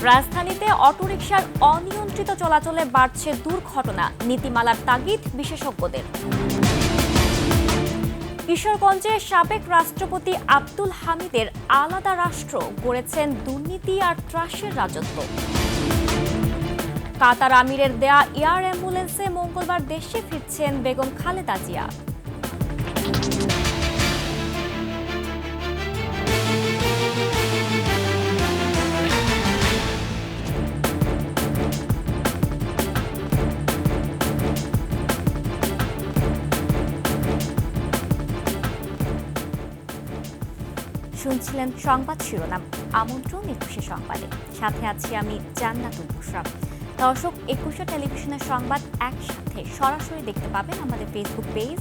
রাজধানীতে অটোরিকশার অনিয়ন্ত্রিত চলাচলে বাড়ছে দুর্ঘটনা, নীতিমালার তাগিদ বিশেষজ্ঞদের। কিশোরগঞ্জে সাবেক রাষ্ট্রপতি আব্দুল হামিদের আলাদা রাষ্ট্র গড়েছেন দুর্নীতি আর ত্রাসের রাজত্ব। কাতার আমিরের দেয়া এয়ার অ্যাম্বুলেন্সে মঙ্গলবার দেশে ফিরছেন বেগম খালেদা জিয়া। শুনছিলেন সংবাদ শিরোনাম। আমন্ত্রণ ২১শে সংবাদে, সাথে আছি আমি জান্নাতুল বুশরা। দর্শক, ২১শে টেলিভিশনের সংবাদ একসাথে সরাসরি দেখতে পাবেন আমাদের ফেসবুক পেজ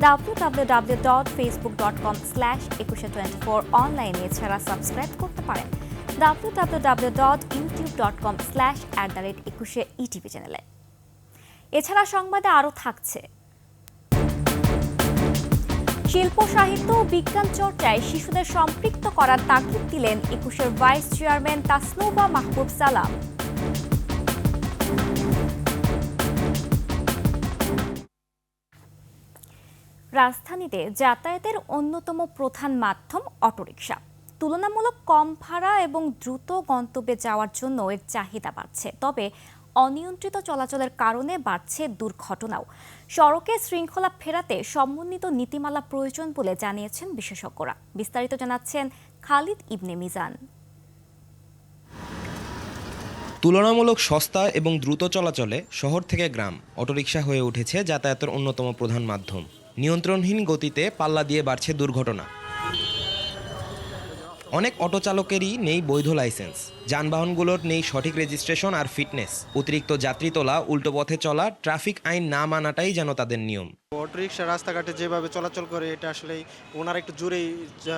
www.facebook.com/2124 অনলাইনে। এছাড়া সাবস্ক্রাইব করতে পারেন www.youtube.com/@21শে চ্যানেলে। এছাড়া সংবাদে আরও থাকছে: শিল্প সাহিত্য ও বিজ্ঞান চর্চায় শিশুদের সম্পৃক্ত করার তাগিদ দিলেন ২১শে ভাইস চেয়ারম্যান তাসনুবা মাহবুব সালাম। রাজধানীতে যাতায়াতের অন্যতম প্রধান মাধ্যম অটোরিকশা। তুলনামূলক কম ভাড়া এবং দ্রুত গন্তব্যে যাওয়ার জন্য এর চাহিদা বাড়ছে। তবে অনিয়ন্ত্রিত চলাচলের কারণে বাড়ছে দুর্ঘটনাও। সড়কে শৃঙ্খলা ফেরাতে সমন্বিত নীতিমালা প্রয়োজন বলে জানিয়েছেন বিশেষজ্ঞরা। বিস্তারিত জানাচ্ছেন খালিদ ইবনে মিজান। তুলনামূলক সস্তা এবং দ্রুত চলাচলে শহর থেকে গ্রাম অটোরিকশা হয়ে উঠেছে যাতায়াতের অন্যতম প্রধান মাধ্যম। নিয়ন্ত্রণহীন গতিতে পাল্লা দিয়ে বাড়ছে দুর্ঘটনা। অনেক অটো চালকেরই নেই বৈধ লাইসেন্স, যানবাহনগুলোর নেই সঠিক রেজিস্ট্রেশন আর ফিটনেস। অতিরিক্ত যাত্রী তোলা, উল্টো পথে চলা, ট্রাফিক আইন না মানাটাই যেন তাদের নিয়ম। অটোরিকশা রাস্তাঘাটে যেভাবে চলাচল করে, এটা আসলে ওনারা একটু জোরেই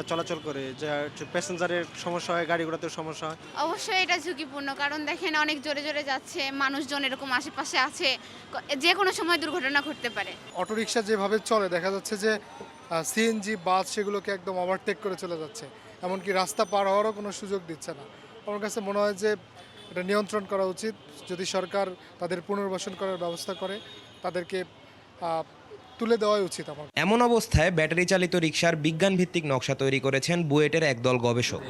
চলাচল করে, যে প্যাসেঞ্জারের সমস্যা হয়, গাড়ি ঘোড়াতে সমস্যা হয়। অবশ্যই এটা ঝুঁকিপূর্ণ, কারণ দেখেন অনেক জোরে জোরে যাচ্ছে, মানুষজন এরকম আশেপাশে আছে, যে কোনো সময় দুর্ঘটনা ঘটতে পারে। অটোরিকশা যেভাবে চলে দেখা যাচ্ছে যে সিএনজি বাস সেগুলোকে একদম ওভারটেক করে চলে যাচ্ছে, এমনকি রাস্তা পার হওয়ারও কোনো সুযোগ দিচ্ছে না। আমার কাছে মনে হয় যে এটা নিয়ন্ত্রণ করা উচিত। যদি সরকার তাদের পুনর্বাসন করার ব্যবস্থা করে, তাদেরকে তুলে দেওয়াই উচিত। আমার এমন অবস্থায় ব্যাটারি চালিত রিকশার বিজ্ঞান ভিত্তিক নকশা তৈরি করেছেন বুয়েটের একদল গবেষক।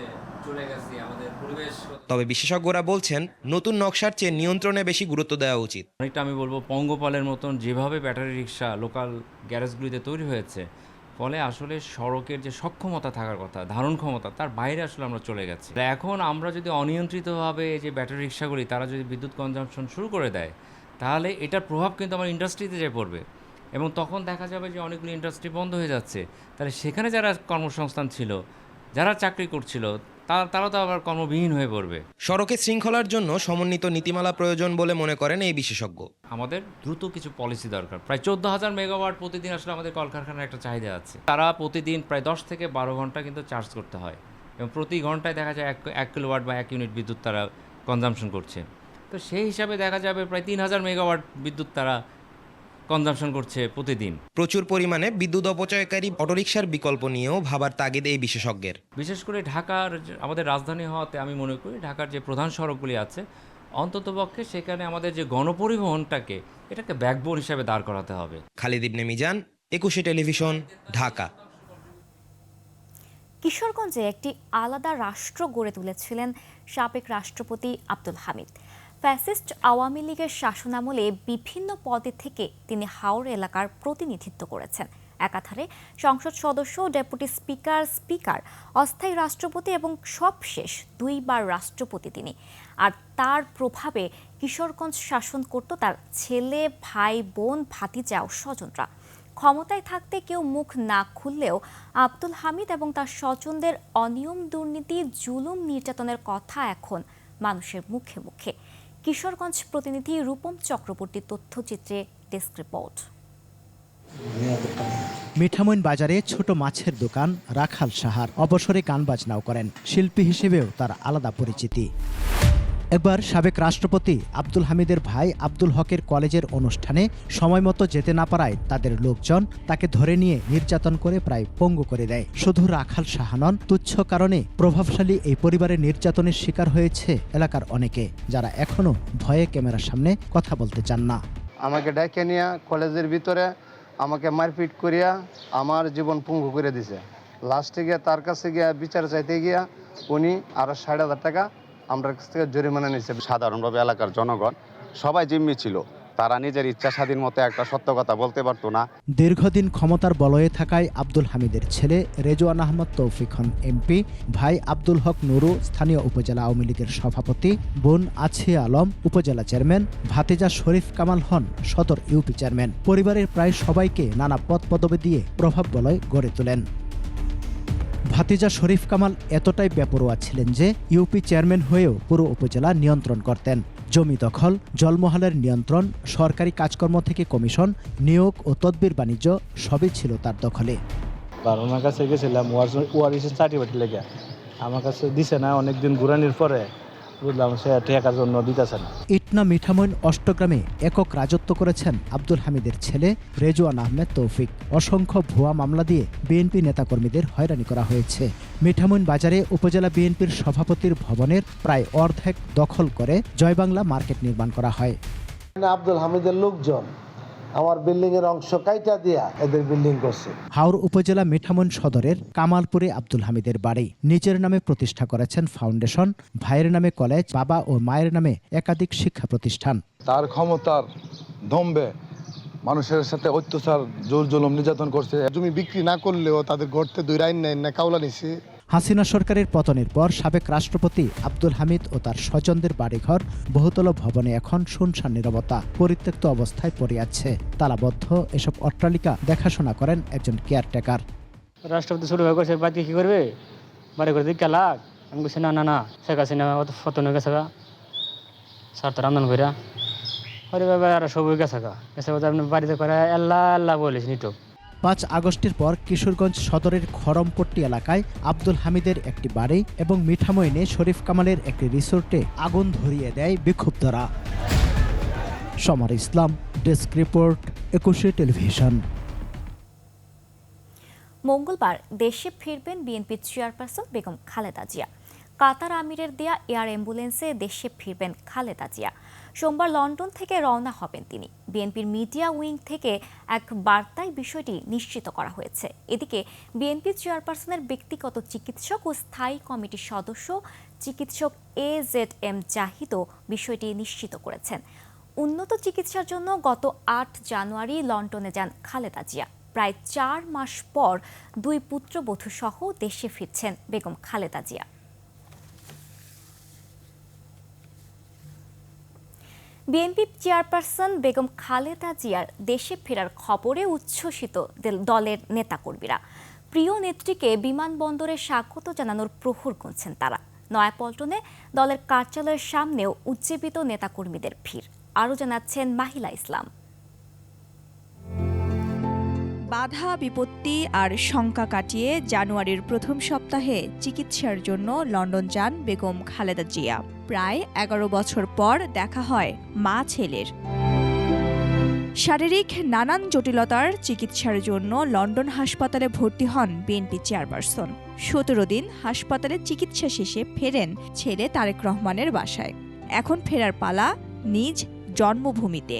তবে বিশেষজ্ঞরা বলছেন নতুন নকশার চেয়ে নিয়ন্ত্রণে বেশি গুরুত্ব দেওয়া উচিত। অনেকটা আমি বলবো পঙ্গপালের মতন যেভাবে ব্যাটারি রিকশা লোকাল গ্যারেজগুলিতে তৈরি হয়েছে, ফলে আসলে সড়কের যে সক্ষমতা থাকার কথা, ধারণ ক্ষমতা, তার বাইরে আসলে আমরা চলে গেছি। এখন আমরা যদি অনিয়ন্ত্রিতভাবে যে ব্যাটারি রিকশাগুলি তারা যদি বিদ্যুৎ কনজাম্পশন শুরু করে দেয়, তাহলে এটার প্রভাব কিন্তু আমার ইন্ডাস্ট্রিতে যে পড়বে, এবং তখন দেখা যাবে যে অনেকগুলো ইন্ডাস্ট্রি বন্ধ হয়ে যাচ্ছে। তাহলে সেখানে যারা কর্মসংস্থান ছিল, যারা চাকরি করছিল, তারা তো আবার কর্মবিহীন হয়ে পড়বে। সড়কে শৃঙ্খলার জন্য সমন্বিত নীতিমালা প্রয়োজন বলে মনে করেন এই বিশেষজ্ঞ। আমাদের দ্রুত কিছু পলিসি দরকার। প্রায় 14,000 মেগাওয়াট প্রতিদিন আসলে আমাদের কলকারখানার একটা চাহিদা আছে। তারা প্রতিদিন প্রায় 10 থেকে 12 ঘন্টা কিন্তু চার্জ করতে হয়, এবং প্রতি ঘন্টায় দেখা যায় 1 কিলোওয়াট বা 1 ইউনিট বিদ্যুৎ তারা কনজাম্পশন করছে। তো সেই হিসাবে দেখা যাবে প্রায় 3,000 মেগাওয়াট বিদ্যুৎ তারা কনজাম্পশন করছে প্রতিদিন। প্রচুর পরিমাণে বিদ্যুৎ অপচয়কারী অটোরিকশার বিকল্প নিয়েও ভাবার তাগিদ এই বিশেষজ্ঞের। বিশেষ করে ঢাকার, আমাদের রাজধানী হওয়াতে আমি মনে করি ঢাকার যে প্রধান সড়কগুলি আছে, অন্ততপক্ষে সেখানে আমাদের যে গণপরিবহনটাকে এটাকে ব্যাকবোন হিসাবে দাঁড় করাতে হবে। খালিদ ইবনে মিজান, ২১শে টেলিভিশন, ঢাকা। কিশোরগঞ্জে একটি আলাদা রাষ্ট্র গড়ে তুলেছিলেন সাবেক রাষ্ট্রপতি আব্দুল হামিদ। ফ্যাসিস্ট আওয়ামী লীগের শাসনামলে বিভিন্ন পদে থেকে তিনি হাওর এলাকার প্রতিনিধিত্ব করেছেন। একাধারে সংসদ সদস্য, ডেপুটি স্পিকার, অস্থায়ী রাষ্ট্রপতি এবং সবশেষ 2 বার রাষ্ট্রপতি তিনি। আর তার প্রভাবে কিশোরগঞ্জ শাসন করত তার ছেলে, ভাই, বোন, ভাতিজা ও স্বজনরা। ক্ষমতায় থাকতে কেউ মুখ না খুললেও আব্দুল হামিদ এবং তার স্বজনদের অনিয়ম, দুর্নীতি, জুলুম, নির্যাতনের কথা এখন মানুষের মুখে মুখে। কিশোরগঞ্জ প্রতিনিধি রূপম চক্রবর্তীর তথ্যচিত্রে ডেস্ক রিপোর্ট। মিঠামইন বাজারে ছোট মাছের দোকান রাখাল সাহার। অবসরে গান বাজনাও করেন। শিল্পী হিসেবেও তার আলাদা পরিচিতি। একবার সাবেক রাষ্ট্রপতি আব্দুল হামিদের ভাই আব্দুল হকের কলেজের অনুষ্ঠানে সময়মতো যেতে না পারায় তাদের লোকজন তাকে ধরে নিয়ে নির্যাতন করে প্রায় পঙ্গু করে দেয়। শুধু রাখাল শাহানন, তুচ্ছ কারণে প্রভাবশালী এই পরিবারের নির্যাতনের শিকার হয়েছে এলাকার অনেকে, যারা এখনো ভয়ে ক্যামেরার সামনে কথা বলতে চান না। আমাকে ডেকে নিয়ে কলেজের ভিতরে আমাকে মারপিট করিয়া আমার জীবন পঙ্গু করে দিছে। লাস্টে গিয়ে তার কাছে গিয়া বিচার চাইতে গিয়া উনি আরো 60,000 টাকা আমরা কাছ থেকে জরিমানা নিচ্ছে। সাধারণভাবে এলাকার জনগণ সবাই জিম্মি ছিল, তারা নিজের ইচ্ছা স্বাধীন মতো একটা সত্য কথা বলতে পারতো না। দীর্ঘদিন ক্ষমতার বলয়ে থাকায় আব্দুল হামিদের ছেলে রেজওয়ান আহমদ তৌফিক হন এমপি, ভাই আব্দুল হক নুরু স্থানীয় উপজেলা আওয়ামী লীগের সভাপতি, বোন আছিয়া আলম উপজেলা চেয়ারম্যান, ভাতিজা শরীফ কামাল হন সদর ইউপি চেয়ারম্যান। পরিবারের প্রায় সবাইকে নানা পদ পদবি দিয়ে প্রভাব বলয় গড়ে তোলেন। ভাতিজা শরীফ কামাল এতটাই বেপরোয়া ছিলেন যে ইউপি চেয়ারম্যান হয়েও পুরো উপজেলা নিয়ন্ত্রণ করতেন। জমি দখল, জলমহলের নিয়ন্ত্রণ, সরকারি কাজকর্ম থেকে কমিশন, নিয়োগ ও তদবির বাণিজ্য সবই ছিল তার দখলে। ওনার কাছে গেছিলাম ওয়ারিসের সার্টিফিকেট লেগে, আমার কাছে দিছে না। অনেকদিন ঘুরানির পরে বুঝলাম সে টাকার জন্য দিতেছে না। ইটনা মিঠামইন অষ্টগ্রামে একক রাজত্ব করেছেন আব্দুল হামিদের ছেলে রেজওয়ান আহমেদ তৌফিক। অসংখ্য ভুয়া মামলা দিয়ে বিএনপি নেতাকর্মীদের হয়রানি করা হয়েছে। মিঠামইন বাজারে উপজেলা বিএনপির সভাপতির ভবনের প্রায় অর্ধেক দখল করে জয়বাংলা মার্কেট নির্মাণ করা হয়। আব্দুল হামিদের লোকজন আমার বিল্ডিং এর অংশ কাইটা দিয়া এদের বিল্ডিং করছে। হাওর উপজেলা মিঠামইন সদরের কামালপুরে আব্দুল হামিদের বাড়ি। নিজের নামে প্রতিষ্ঠা করেছেন ফাউন্ডেশন, ভাইয়ের নামে কলেজ, বাবা ও মায়ের নামে একাধিক শিক্ষা প্রতিষ্ঠান। তার ক্ষমতার দম্বে মানুষের সাথে অত্যাচার, জোর জুলুম, নির্যাতন করছে। জমি বিক্রি না করলেও তাদের গড়তে দুই রাইন নেন না কাউলা নিছে। হাসিনা সরকারের পতনের পর সাবেক রাষ্ট্রপতি আব্দুল হামিদ ও তার স্বজনদের বাড়িঘর, বহুতল ভবনে এখন শুনশান নীরবতা, পরিত্যক্ত অবস্থায় পড়ে আছে। তালাবদ্ধ এসব অট্টালিকা দেখাশোনা করেন একজন কেয়ারটেকার। রাষ্ট্রপতি শুরু হয়ে গেছে, বাড়ি কি করবে, বাড়ি করে দিকে লাগ। আমি বলছি না না না, শেখ হাসিনা ফতন হয়ে গেছে গা, স্বার্থ রান্ধন কইরা পরিবার আর সব হয়ে গেছে গা, গেছে আপনি বাড়িতে করে আল্লাহ আল্লাহ বলিস নিটো। 5 আগস্টের পর কিশোরগঞ্জ সদরের খরমপট্টি এলাকায় আব্দুল হামিদের একটি বাড়ি এবং মিঠামইনে শরীফ কামালের একটি রিসোর্টে আগুন ধরিয়ে দেয় বিক্ষুব্ধরা। সমর ইসলাম, ডেস্ক রিপোর্ট, 21 টেলিভিশন। মঙ্গলবার দেশে ফিরবেন বিএনপি চেয়ারপারসন বেগম খালেদা জিয়া। কাতার আমিরের দেয়া এয়ার অ্যাম্বুলেন্সে দেশে ফিরবেন খালেদা জিয়া। সোমবার লন্ডন থেকে রওনা হবেন তিনি। বিএনপির মিডিয়া উইং থেকে এক বার্তায় বিষয়টি নিশ্চিত করা হয়েছে। এদিকে বিএনপি চেয়ারপারসনের ব্যক্তিগত চিকিৎসক ও স্থায়ী কমিটির সদস্য চিকিৎসক AZM জাহিদও বিষয়টি নিশ্চিত করেছেন। উন্নত চিকিৎসার জন্য গত 8 জানুয়ারি লন্ডনে যান খালেদা জিয়া। প্রায় 4 মাস পর 2 পুত্রবধূ সহ দেশে ফিরছেন বেগম খালেদা জিয়া। বিএনপি চেয়ারপারসন বেগম খালেদা জিয়ার দেশে ফেরার খবরে উচ্ছ্বসিত দলের নেতাকর্মীরা। প্রিয় নেত্রীকে বিমানবন্দরে স্বাগত জানানোর প্রহর গুনছেন তারা। নয়াপল্টনে দলের কার্যালয়ের সামনেও উজ্জীবিত নেতাকর্মীদের ভিড়। আরও জানাচ্ছেন মাহিলা ইসলাম। বাধা বিপত্তি আর শঙ্কা কাটিয়ে জানুয়ারির প্রথম সপ্তাহে চিকিৎসার জন্য লন্ডন যান বেগম খালেদা জিয়া। প্রায় 11 বছর পর দেখা হয় মা ছেলের। শারীরিক নানান জটিলতার চিকিৎসার জন্য লন্ডন হাসপাতালে ভর্তি হন বিএনপি চেয়ারপারসন। 17 দিন হাসপাতালে চিকিৎসা শেষে ফেরেন ছেলে তারেক রহমানের বাসায়। এখন ফেরার পালা নিজ জন্মভূমিতে।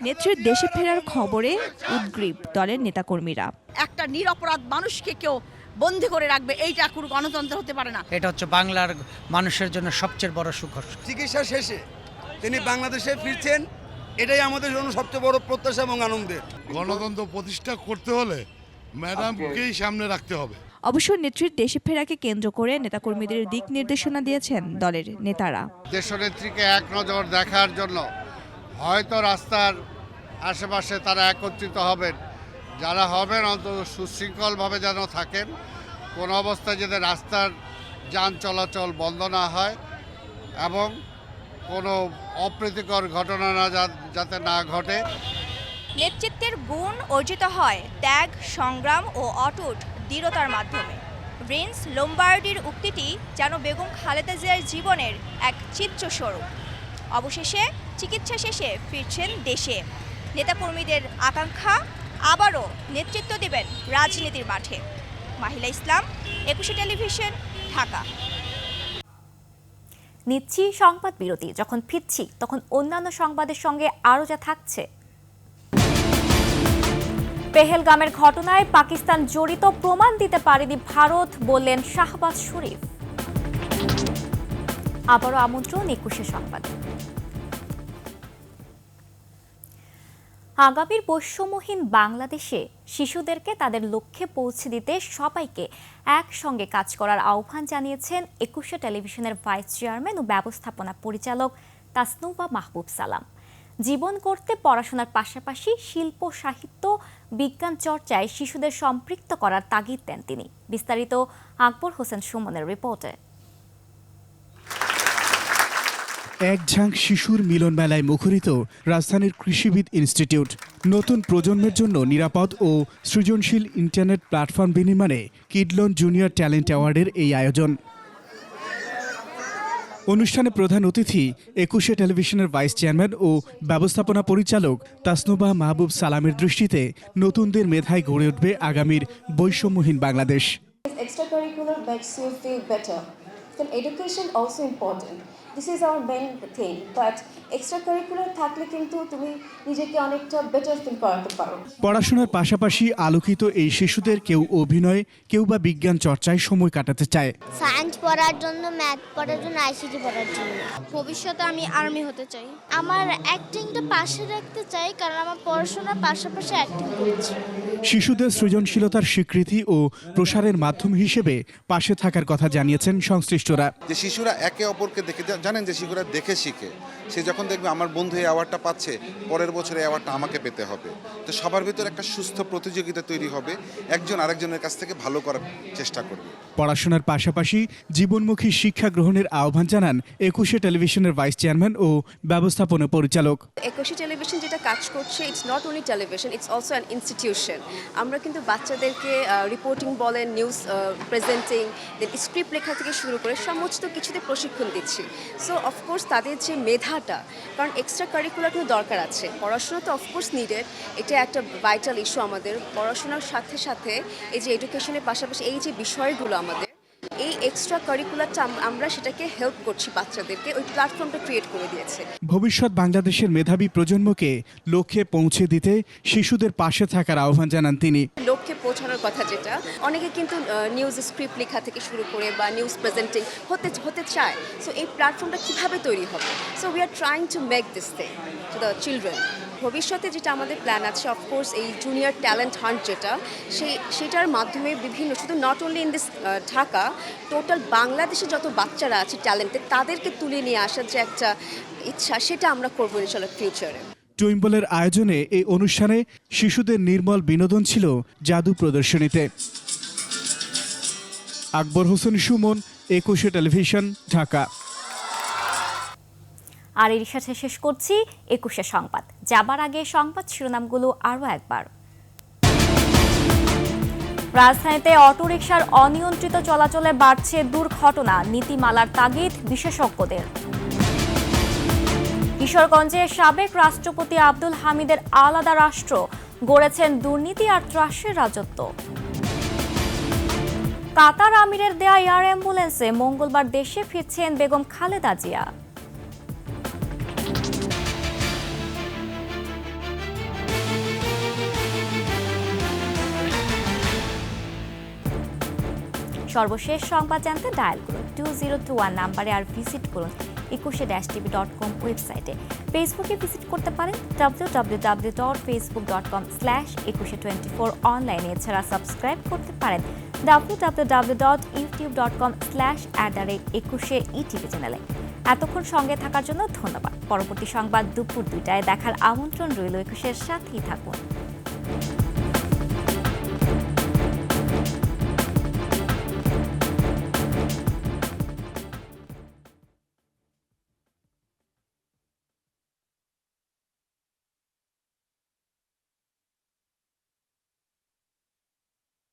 নেত্রীর দেশে ফেরার খবরে উদ্গ্রীব দলের নেতাকর্মীরা। একটা নিরপরাধ মানুষকে কেউ বন্দী করে রাখবে, এইটা কোনো গণতন্ত্র হতে পারে না। এটা হচ্ছে বাংলার মানুষের জন্য সবচেয়ে বড় সুখবর। চিকিৎসা শেষে তিনি বাংলাদেশে ফিরছেন, এটাই আমাদের জন্য সবচেয়ে বড় প্রত্যাশা এবং আনন্দের। গণতন্ত্র প্রতিষ্ঠা করতে হলে ম্যাডামকেই সামনে রাখতে হবে। অবশ্য নেত্রীর দেশে ফেরাকে কেন্দ্র করে নেতাকর্মীদের দিক নির্দেশনা দিয়েছেন দলের নেতারা। দেশনেত্রীকে এক নজর দেখার জন্য হয়তো রাস্তার আশেপাশে তারা একত্রিত হবেন। যারা হবেন অন্তত সুশৃঙ্খলভাবে যেন থাকেন, কোনো অবস্থায় যাতে রাস্তার যান চলাচল বন্ধ না হয় এবং কোনো অপ্রীতিকর ঘটনা যাতে না ঘটে। নেতৃত্বের গুণ অর্জিত হয় ত্যাগ, সংগ্রাম ও অটুট দৃঢ়তার মাধ্যমে। রেন্স লোম্বার্ডির উক্তিটি যেন বেগম খালেদা জিয়ার জীবনের এক চিত্রস্বরূপ। অবশেষে চিকিৎসা শেষে ফিরছেন দেশে। নেতাকর্মীদের আকাঙ্ক্ষা আবারও নেতৃত্ব দেবেন রাজনীতির মাঠে। মাহিলা ইসলাম, একুশে টেলিভিশন, ঢাকা। নিচ্ছি সংবাদ বিরতি। যখন ফিরছি তখন অন্যান্য সংবাদের সঙ্গে আরও যা থাকছে। পেহেলগামের ঘটনায় পাকিস্তান জড়িত প্রমাণ দিতে পারেনি ভারত, বললেন শাহবাজ শরীফ। আবারও আমন্ত্রণ একুশে সংবাদ। আগামীর বৈষম্যহীন বাংলাদেশে শিশুদেরকে তাদের লক্ষ্যে পৌঁছে দিতে সবাইকে একসঙ্গে কাজ করার আহ্বান জানিয়েছেন একুশে টেলিভিশনের ভাইস চেয়ারম্যান ও ব্যবস্থাপনা পরিচালক তাসনুভা মাহবুব সালাম। জীবন করতে পড়াশোনার পাশাপাশি শিল্প, সাহিত্য, বিজ্ঞান চর্চায় শিশুদের সম্পৃক্ত করার তাগিদ দেন তিনি। বিস্তারিত আকবর হোসেন সুমনের রিপোর্টে। এক ঝাঁক শিশুর মিলন মেলায় মুখরিত রাজধানীর কৃষিবিদ ইনস্টিটিউট। নতুন প্রজন্মের জন্য নিরাপদ ও সৃজনশীল ইন্টারনেট প্ল্যাটফর্ম বিনির্মাণে কিডলন জুনিয়র ট্যালেন্ট অ্যাওয়ার্ডের এই আয়োজন। অনুষ্ঠানে প্রধান অতিথি একুশে টেলিভিশনের ভাইস চেয়ারম্যান ও ব্যবস্থাপনা পরিচালক তাসনুভা মাহবুব সালামের দৃষ্টিতে নতুনদের মেধায় গড়ে উঠবে আগামীর বৈষম্যহীন Bangladesh. This is our main thing, but extracurricular থাকলে কিন্তু তুমি নিজেকে অনেকটা বেটার ফিল করাতে পারো। পড়াশোনার পাশাপাশি আলোকিত এই শিশুদের কেউ অভিনয়, কেউ বা বিজ্ঞান চর্চায় সময় কাটাতে চায়। সায়েন্স পড়ার জন্য, ম্যাথ পড়ার জন্য, আইসিটি পড়ার জন্য। ভবিষ্যতে আমি আর্মি হতে চাই। আমার অ্যাক্টিংটা পাশে রাখতে চাই, কারণ আমার পড়াশোনার পাশাপাশি অ্যাক্টিং করছি। শিশুদের সৃজনশীলতার স্বীকৃতি ও প্রসারের মাধ্যম হিসেবে পাশে থাকার কথা জানিয়েছেন সংশ্লিষ্টরা। যে শিশুরা একে অপরকে দেখে, জানেন যে শিশুরা দেখে শিখে, সে যখন দেখবে আমার বন্ধু এই অ্যাওয়ার্ডটা পাচ্ছে, পরের বছর এই অ্যাওয়ার্ডটা আমাকে পেতে হবে। তো সবার ভিতরে একটা সুস্থ প্রতিযোগিতা তৈরি হবে, একজন আরেকজনের কাছ থেকে ভালো করার চেষ্টা করবে। পড়াশোনার পাশাপাশি জীবনমুখী শিক্ষা গ্রহণের আহ্বান জানান একুশে টেলিভিশনের ভাইস চেয়ারম্যান ও ব্যবস্থাপনা পরিচালক। একুশে টেলিভিশন যেটা কাজ করছে, it's not only television, it's also an institution. আমরা কিন্তু বাচ্চাদেরকে রিপোর্টিং বলেন, নিউজ প্রেজেন্টিং, দেন স্ক্রিপ্ট লেখা থেকে শুরু করে সমস্ত কিছুতে প্রশিক্ষণ দিচ্ছি। সো অফকোর্স তাদের যে মেধাটা, কারণ এক্সট্রা কারিকুলার কিন্তু দরকার আছে, পড়াশোনা তো অফকোর্স নিডেড, এটা একটা ভাইটাল ইস্যু আমাদের। পড়াশোনার সাথে সাথে এই যে এডুকেশনের পাশাপাশি এই যে বিষয়গুলো আমাদের, এই এক্সট্রা কারিকুলারটা আমরা সেটাকে হেল্প করছি বাচ্চাদেরকে, ওই প্ল্যাটফর্মটা ক্রিয়েট করে দিয়েছে। ভবিষ্যৎ বাংলাদেশের মেধাবী প্রজন্মকে লক্ষ্যে পৌঁছে দিতে শিশুদের পাশে থাকার আহ্বান জানান তিনি। লক্ষ্যে পৌঁছানোর কথা যেটা, অনেকে কিন্তু নিউজ স্ক্রিপ্ট লেখা থেকে শুরু করে বা নিউজ প্রেজেন্টিং হতে চায়। সো এই প্ল্যাটফর্মটা কিভাবে তৈরি হবে? So we are trying to make this thing to the children. ভবিষ্যতে যেটা আমাদের প্ল্যান আছে, অফকোর্স এই জুনিয়র ট্যালেন্ট হান্ট যেটা, সেটার মাধ্যমে বিভিন্ন, শুধু not only in this Dhaka, total বাংলাদেশে যত বাচ্চারা আছে ট্যালেন্টেড, তাদেরকে তুলে নিয়ে আসার যে একটা ইচ্ছা, সেটা আমরা করবো ইনশাআল্লাহ ফিউচারে। টুইম্বলের আয়োজনে এই অনুষ্ঠানে শিশুদের নির্মল বিনোদন ছিল জাদু প্রদর্শনীতে। আকবর হোসেন সুমন, একুশে টেলিভিশন, ঢাকা। আর এর সাথে শেষ করছি একুশে সংবাদ। যাবার আগে সংবাদ শিরোনামগুলো আরও একবার। রাজধানীতে অটোরিকশার অনিয়ন্ত্রিত চলাচলে বাড়ছে দুর্ঘটনা, নীতিমালার তাগিদ বিশেষজ্ঞদের। কিশোরগঞ্জে সাবেক রাষ্ট্রপতি আব্দুল হামিদের আলাদা রাষ্ট্র, গড়েছেন দুর্নীতি আর ত্রাসের রাজত্ব। কাতার আমিরের দেয়া এয়ার অ্যাম্বুলেন্সে মঙ্গলবার দেশে ফিরছেন বেগম খালেদা জিয়া। সর্বশেষ সংবাদ জানতে ডায়াল করুন 2021 নাম্বারে, আর ভিজিট করুন ekushe-tv.com ওয়েবসাইটে। ফেসবুকে ভিজিট করতে পারেন www.facebook.com/ekushe24 অনলাইনে। এছাড়া সাবস্ক্রাইব করতে পারেন www.youtube.com/@ekushe-etv চ্যানেলে। এতক্ষণ সঙ্গে থাকার জন্য ধন্যবাদ। পরবর্তী সংবাদ দুপুর 2টায় দেখার আমন্ত্রণ রইল। একুশের সাথেই থাকুন।